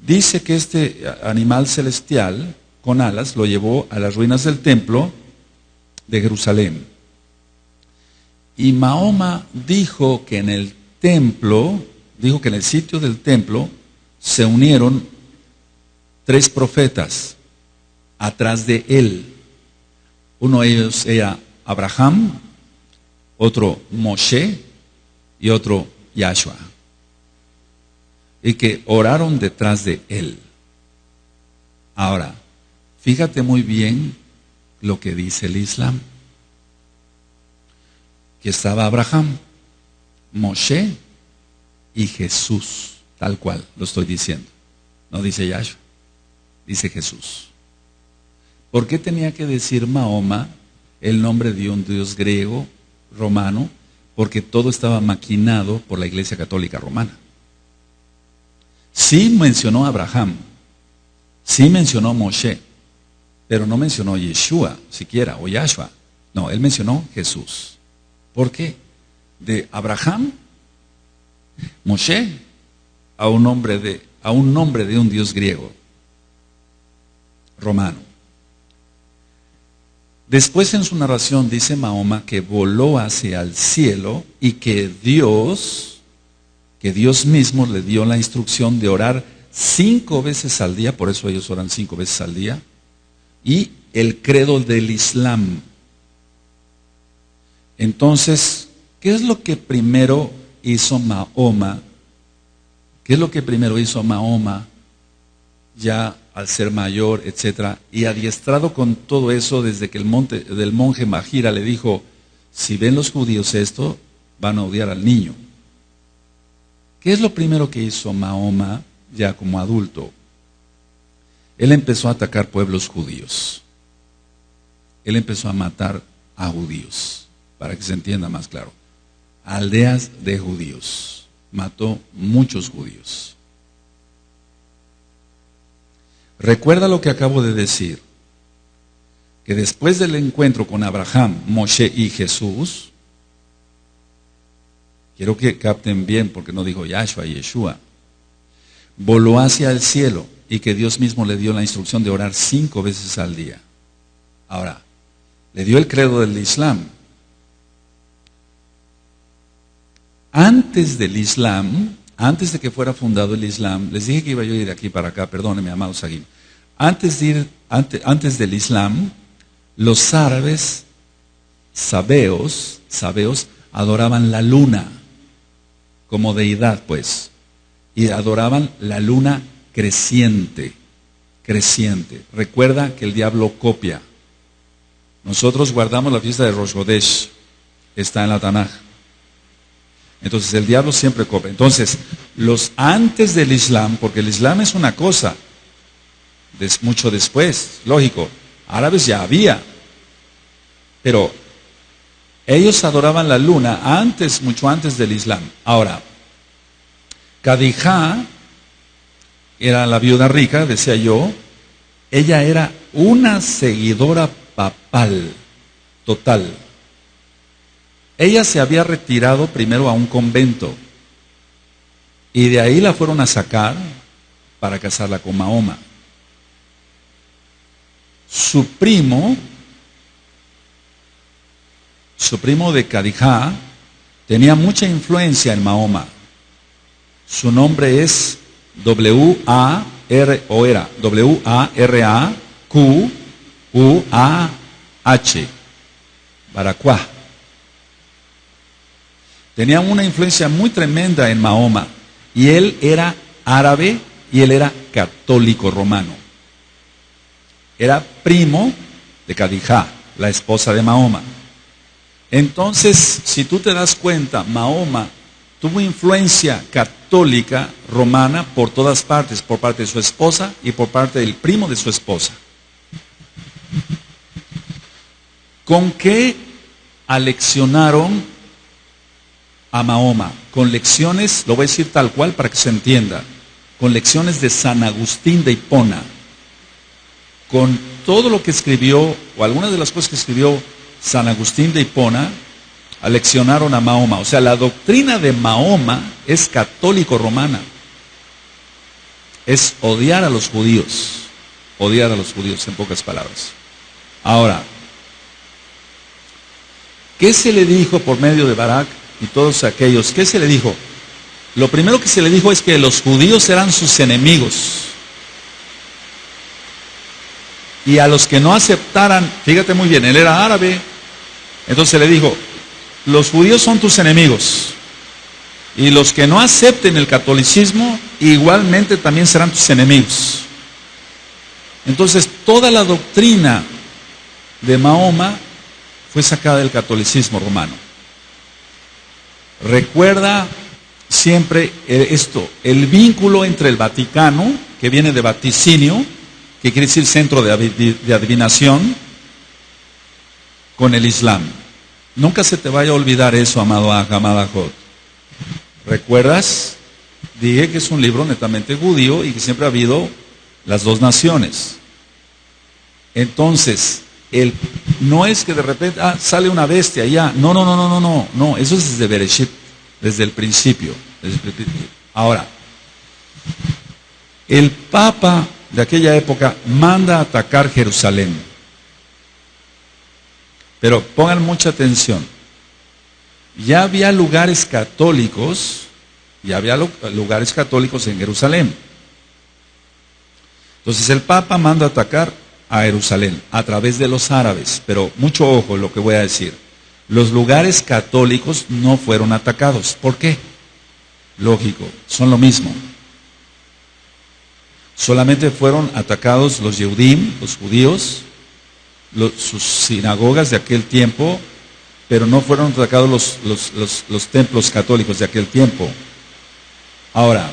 dice que este animal celestial con alas lo llevó a las ruinas del templo de Jerusalén. Y Mahoma dijo que en el templo dijo que en el sitio del templo se unieron 3 profetas atrás de él. Uno de ellos era Abraham, otro Moshe y otro Yahshua. Y que oraron detrás de él. Ahora, fíjate muy bien lo que dice el Islam. Que estaba Abraham, Moshe y Jesús, tal cual lo estoy diciendo. No dice Yahshua, dice Jesús. ¿Por qué tenía que decir Mahoma el nombre de un dios griego, romano? Porque todo estaba maquinado por la Iglesia Católica Romana. Sí mencionó a Abraham, sí mencionó a Moshe, pero no mencionó a Yeshua siquiera, o Yahshua. No, él mencionó Jesús. ¿Por qué? De Abraham, Moshe, a un nombre de un dios griego, romano. Después en su narración dice Mahoma que voló hacia el cielo y que Dios mismo le dio la instrucción de orar 5 veces al día, por eso ellos oran 5 veces al día, y el credo del Islam. Entonces, ¿qué es lo que primero hizo Mahoma? ¿Qué es lo que primero hizo Mahoma, ya al ser mayor, etcétera, y adiestrado con todo eso desde que el monje Mahira le dijo, si ven los judíos esto, van a odiar al niño? ¿Qué es lo primero que hizo Mahoma ya como adulto? Él empezó a atacar pueblos judíos. Él empezó a matar a judíos, para que se entienda más claro. Aldeas de judíos. Mató muchos judíos. Recuerda lo que acabo de decir, que después del encuentro con Abraham, Moshe y Jesús, quiero que capten bien porque no dijo Yahshua y Yeshua, voló hacia el cielo y que Dios mismo le dio la instrucción de orar 5 veces al día. Ahora, le dio el credo del Islam. Antes del Islam, antes de que fuera fundado el Islam, les dije que iba yo a ir de aquí para acá, perdónenme, amado Saguín. Antes del Islam, los árabes sabeos adoraban la luna como deidad, pues, y adoraban la luna creciente. Recuerda que el diablo copia. Nosotros guardamos la fiesta de Rosh Hodesh, está en la Tanaj. Entonces el diablo siempre copia. Entonces, los antes del Islam, porque el Islam es una cosa, mucho después, lógico, árabes ya había, pero ellos adoraban la luna mucho antes del Islam. Ahora, Khadija era la viuda rica, decía yo, ella era una seguidora papal, total. Ella se había retirado primero a un convento y de ahí la fueron a sacar para casarla con Mahoma. Su primo de Khadija tenía mucha influencia en Mahoma. Su nombre es W-A-R-A-Q-U-A-H, Baracuá. Tenía una influencia muy tremenda en Mahoma. Y él era árabe y él era católico romano. Era primo de Khadija, la esposa de Mahoma. Entonces, si tú te das cuenta, Mahoma tuvo influencia católica romana por todas partes, por parte de su esposa y por parte del primo de su esposa. ¿Con qué aleccionaron a Mahoma? Con lecciones, lo voy a decir tal cual para que se entienda, con lecciones de San Agustín de Hipona, con todo lo que escribió, o algunas de las cosas que escribió San Agustín de Hipona, aleccionaron a Mahoma. O sea, la doctrina de Mahoma es católico-romana. Es odiar a los judíos en pocas palabras. Ahora, ¿qué se le dijo por medio de Barak y todos aquellos? ¿Qué se le dijo? lo primero que se le dijo es que los judíos eran sus enemigos. Y a los que no aceptaran, fíjate muy bien, él era árabe, entonces le dijo, los judíos son tus enemigos. Y los que no acepten el catolicismo, igualmente también serán tus enemigos. Entonces, toda la doctrina de Mahoma fue sacada del catolicismo romano. Recuerda siempre esto, el vínculo entre el Vaticano, que viene de vaticinio, que quiere decir centro de adivinación, con el Islam. Nunca se te vaya a olvidar eso, amado amada Jod. ¿Recuerdas? Dije que es un libro netamente judío y que siempre ha habido las dos naciones. Entonces, no es que de repente sale una bestia ya. No, eso es desde Bereshit, desde el principio. Ahora, el Papa de aquella época manda a atacar Jerusalén. Pero pongan mucha atención. Ya había lugares católicos en Jerusalén. Entonces el Papa manda a atacar a Jerusalén a través de los árabes, pero mucho ojo lo que voy a decir. Los lugares católicos no fueron atacados. ¿Por qué? Lógico, son lo mismo. Solamente fueron atacados los Yehudim, los judíos, sus sinagogas de aquel tiempo, pero no fueron atacados los templos católicos de aquel tiempo. Ahora,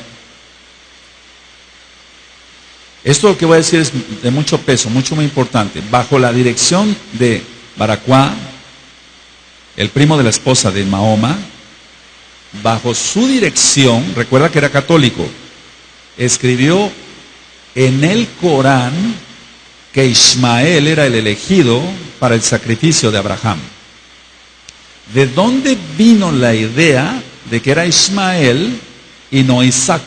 esto lo que voy a decir es de mucho peso, muy importante. Bajo la dirección de Barakwá, el primo de la esposa de Mahoma, bajo su dirección, recuerda que era católico, escribió en el Corán que Ismael era el elegido para el sacrificio de Abraham. ¿De dónde vino la idea de que era Ismael y no Isaac?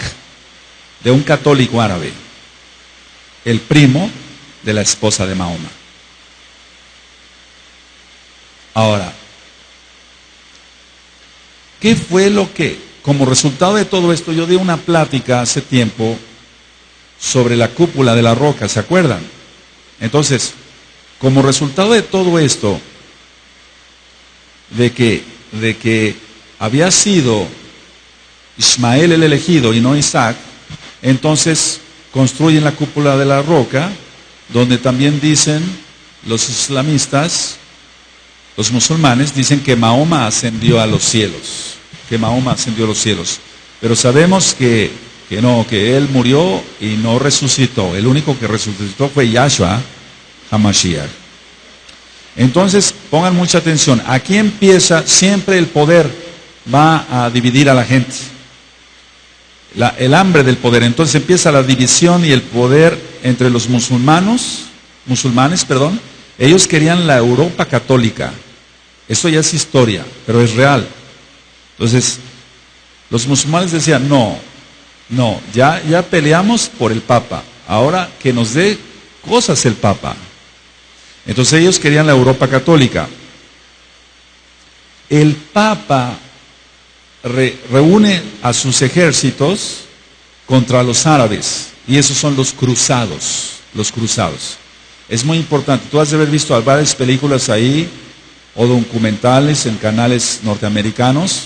De un católico árabe, el primo de la esposa de Mahoma. Ahora, ¿qué fue lo que, como resultado de todo esto, yo di una plática hace tiempo sobre la cúpula de la roca, ¿se acuerdan? Entonces, como resultado de todo esto, de que había sido Ismael el elegido y no Isaac, entonces construyen la cúpula de la roca, donde también dicen los islamistas, los musulmanes, dicen que Mahoma ascendió a los cielos, pero sabemos que no, que él murió y no resucitó. El único que resucitó fue Yahshua HaMashiach. Entonces, pongan mucha atención. Aquí empieza, siempre el poder va a dividir a la gente. El hambre del poder. Entonces empieza la división y el poder entre los musulmanes. Ellos querían la Europa católica. Eso ya es historia, pero es real. Entonces, los musulmanes decían, no, ya peleamos por el Papa. Ahora que nos dé cosas el Papa. Entonces ellos querían la Europa católica. El Papa reúne a sus ejércitos contra los árabes, y esos son los cruzados. Es muy importante. Tú has de haber visto varias películas ahí, o documentales en canales norteamericanos,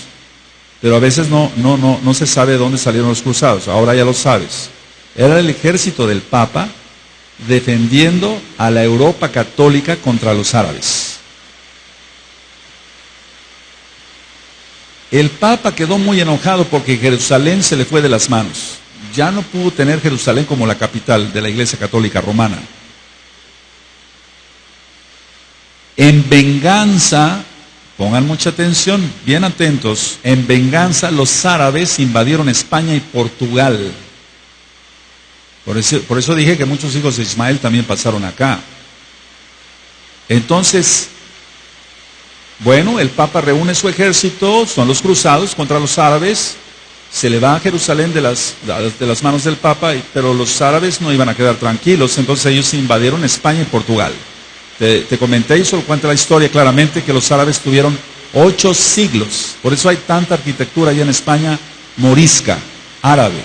pero a veces no se sabe de dónde salieron los cruzados. Ahora ya lo sabes. Era el ejército del Papa defendiendo a la Europa católica contra los árabes. El Papa quedó muy enojado porque Jerusalén se le fue de las manos. Ya no pudo tener Jerusalén como la capital de la Iglesia Católica Romana. En venganza, pongan mucha atención, bien atentos, en venganza los árabes invadieron España y Portugal. Por eso dije que muchos hijos de Ismael también pasaron acá. Entonces, bueno, el Papa reúne su ejército, son los cruzados contra los árabes, se le va a Jerusalén de las manos del Papa, pero los árabes no iban a quedar tranquilos, entonces ellos invadieron España y Portugal. Te comenté, eso cuenta la historia claramente, que los árabes tuvieron 8 siglos, por eso hay tanta arquitectura allá en España morisca, árabe.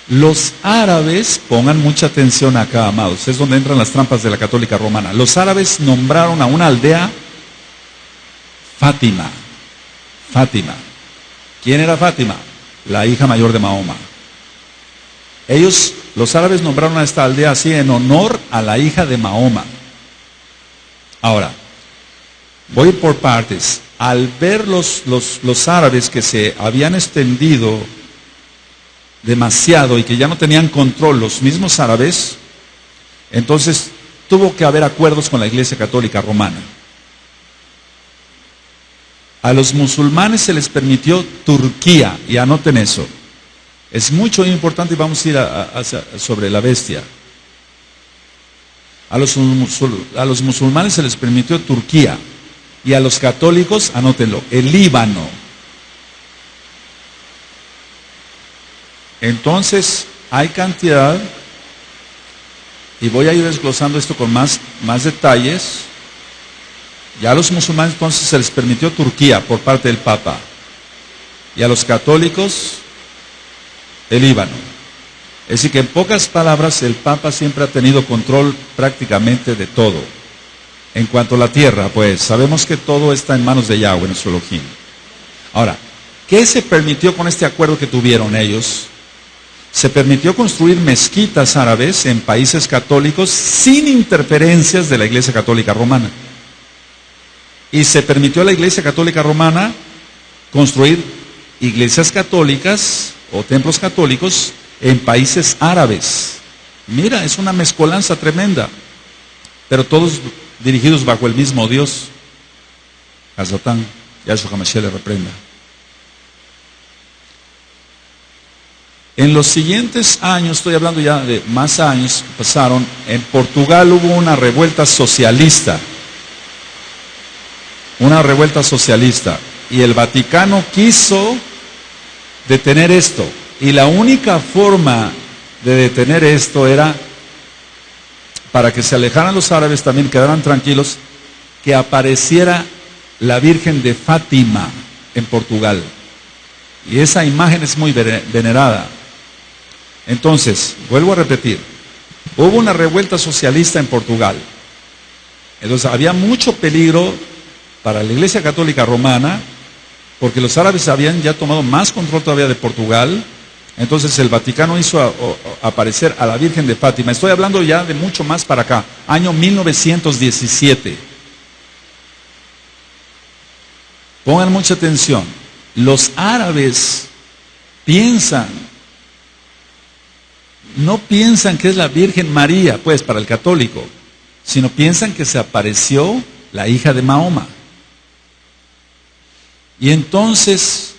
Los árabes, pongan mucha atención acá, amados, es donde entran las trampas de la católica romana. Los árabes nombraron a una aldea Fátima. Fátima. ¿Quién era Fátima? La hija mayor de Mahoma. Ellos, los árabes, nombraron a esta aldea así en honor a la hija de Mahoma. Ahora, voy por partes. Al ver los árabes que se habían extendido demasiado y que ya no tenían control los mismos árabes, entonces tuvo que haber acuerdos con la Iglesia Católica Romana. A los musulmanes se les permitió Turquía, y anoten eso. Es mucho importante y vamos a ir sobre la bestia. A los musulmanes se les permitió Turquía, y a los católicos, anótenlo, el Líbano. Entonces, hay cantidad, y voy a ir desglosando esto con más detalles. Ya a los musulmanes entonces se les permitió Turquía por parte del Papa, y a los católicos el Líbano. Es decir que en pocas palabras el Papa siempre ha tenido control prácticamente de todo. En cuanto a la tierra, pues sabemos que todo está en manos de Yahweh, nuestro Elohim. Ahora, ¿qué se permitió con este acuerdo que tuvieron ellos? Se permitió construir mezquitas árabes en países católicos sin interferencias de la Iglesia Católica Romana. Y se permitió a la Iglesia Católica Romana construir iglesias católicas o templos católicos en países árabes. Mira, es una mezcolanza tremenda, pero todos dirigidos bajo el mismo Dios. Hazatán, Yahshua HaMashiach le reprenda. En los siguientes años, estoy hablando ya de más años, pasaron, en Portugal hubo una revuelta socialista. Una revuelta socialista. Y el Vaticano quiso detener esto. Y la única forma de detener esto era, para que se alejaran los árabes, también quedaran tranquilos, que apareciera la Virgen de Fátima en Portugal. Y esa imagen es muy venerada. Entonces, vuelvo a repetir, hubo una revuelta socialista en Portugal. Entonces había mucho peligro para la Iglesia Católica Romana, porque los árabes habían ya tomado más control todavía de Portugal. Entonces el Vaticano hizo aparecer a la Virgen de Fátima. Estoy hablando ya de mucho más para acá, año 1917. Pongan mucha atención. Los árabes no piensan que es la Virgen María, pues para el católico, sino piensan que se apareció la hija de Mahoma. Y entonces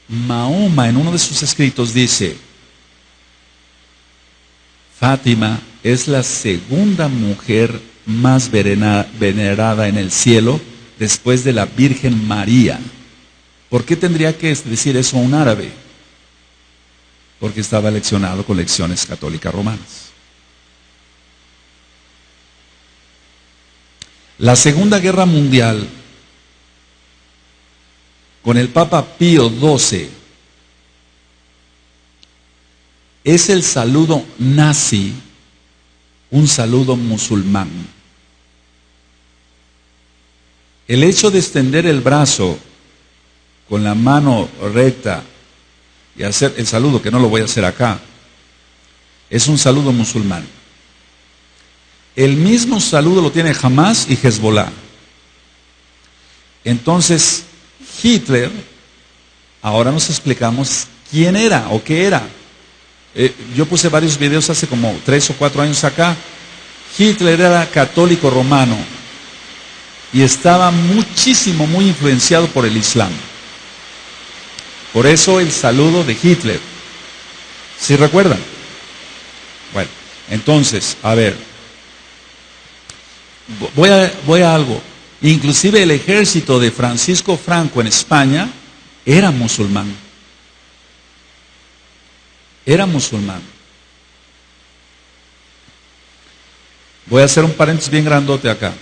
Mahoma en uno de sus escritos dice: Fátima es la segunda mujer más venerada en el cielo después de la Virgen María. ¿Por qué tendría que decir eso un árabe? Porque estaba leccionado con lecciones católicas romanas. La Segunda Guerra Mundial, con el Papa Pío XII, es el saludo nazi, un saludo musulmán. El hecho de extender el brazo con la mano recta y hacer el saludo, que no lo voy a hacer acá, es un saludo musulmán. El mismo saludo lo tiene Hamas y Hezbollah. Entonces, Hitler, ahora nos explicamos quién era o qué era. Yo puse varios videos hace como 3 o 4 años acá. Hitler era católico romano y estaba muy influenciado por el Islam. Por eso el saludo de Hitler. ¿Sí recuerdan? Bueno, entonces, a ver, voy a algo. Inclusive el ejército de Francisco Franco en España era musulmán. Era musulmán. Voy a hacer un paréntesis bien grandote acá.